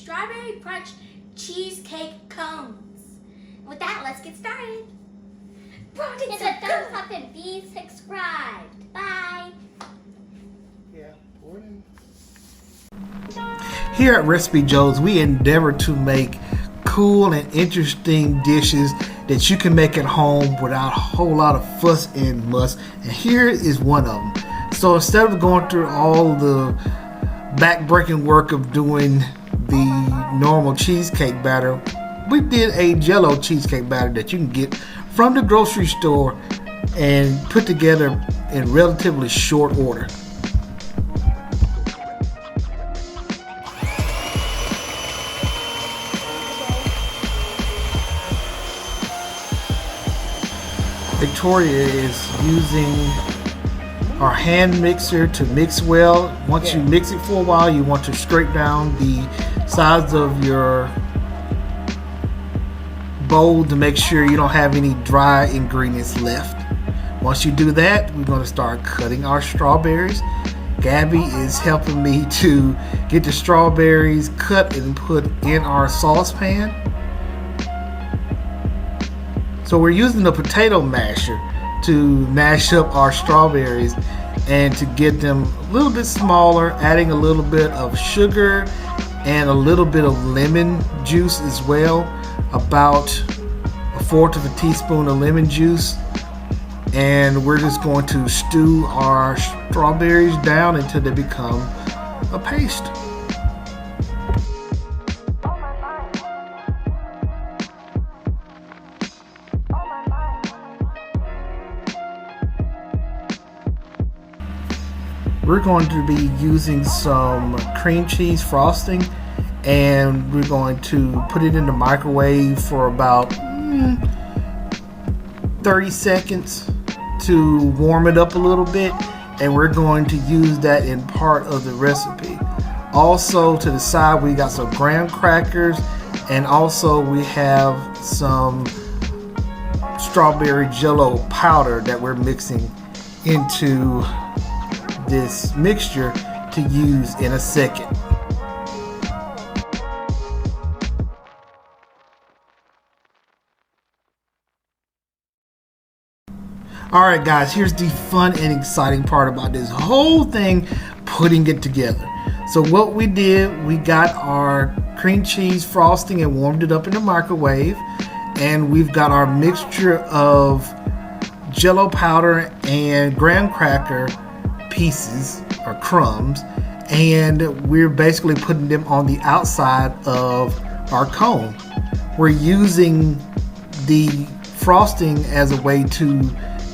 strawberry crunch cheesecake cones. And with that, let's get started. Hit a thumbs up and be subscribed. Bye. Yeah, here at Recipejoes, we endeavor to make cool and interesting dishes that you can make at home without a whole lot of fuss and muss. And here is one of them. So instead of going through all the back-breaking work of doing the normal cheesecake batter, we did a Jell-O cheesecake batter that you can get from the grocery store and put together in relatively short order. Victoria is using our hand mixer to mix well. Once you mix it for a while, you want to scrape down the sides of your bowl to make sure you don't have any dry ingredients left. Once you do that, we're going to start cutting our strawberries. Gabby is helping me to get the strawberries cut and put in our saucepan. So we're using a potato masher to mash up our strawberries and to get them a little bit smaller, adding a little bit of sugar and a little bit of lemon juice as well, about 1/4 of a teaspoon of lemon juice. And we're just going to stew our strawberries down until they become a paste. We're going to be using some cream cheese frosting, and we're going to put it in the microwave for about 30 seconds to warm it up a little bit, and we're going to use that in part of the recipe. Also, to the side, we got some graham crackers, and also we have some strawberry Jell-O powder that we're mixing into this mixture to use in a second. Alright guys, here's the fun and exciting part about this whole thing, putting it together. So what we did, we got our cream cheese frosting and warmed it up in the microwave, and we've got our mixture of Jell-O powder and graham cracker pieces or crumbs, and we're basically putting them on the outside of our cone. We're using the frosting as a way to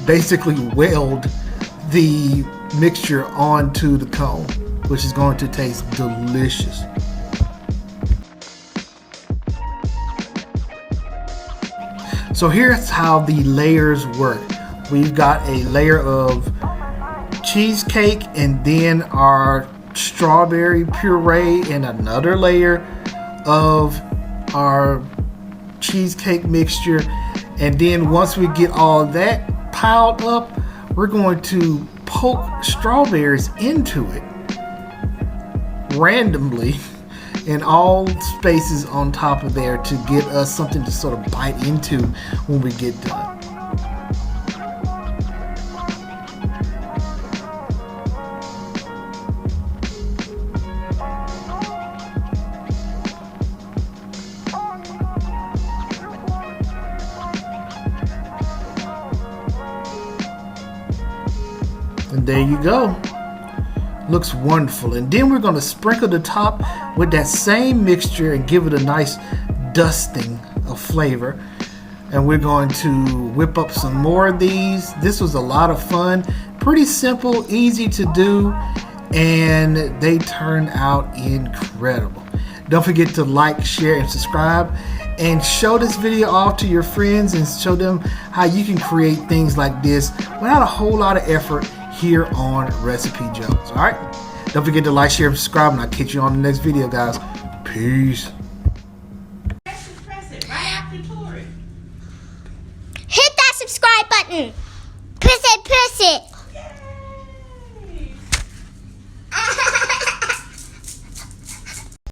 basically weld the mixture onto the cone, which is going to taste delicious. So here's how the layers work. We've got a layer of cheesecake, and then our strawberry puree, and another layer of our cheesecake mixture. And then once we get all that piled up, we're going to poke strawberries into it randomly in all spaces on top of there to get us something to sort of bite into when we get done. And there you go. Looks wonderful. And then we're going to sprinkle the top with that same mixture and give it a nice dusting of flavor. And we're going to whip up some more of these. This was a lot of fun. Pretty simple, easy to do, and they turned out incredible. Don't forget to like, share, and subscribe, and show this video off to your friends and show them how you can create things like this without a whole lot of effort here on Recipejoes. Alright? Don't forget to like, share, and subscribe, and I'll catch you on the next video, guys. Peace. Press it right after Tori. Hit that subscribe button. Press it, press it.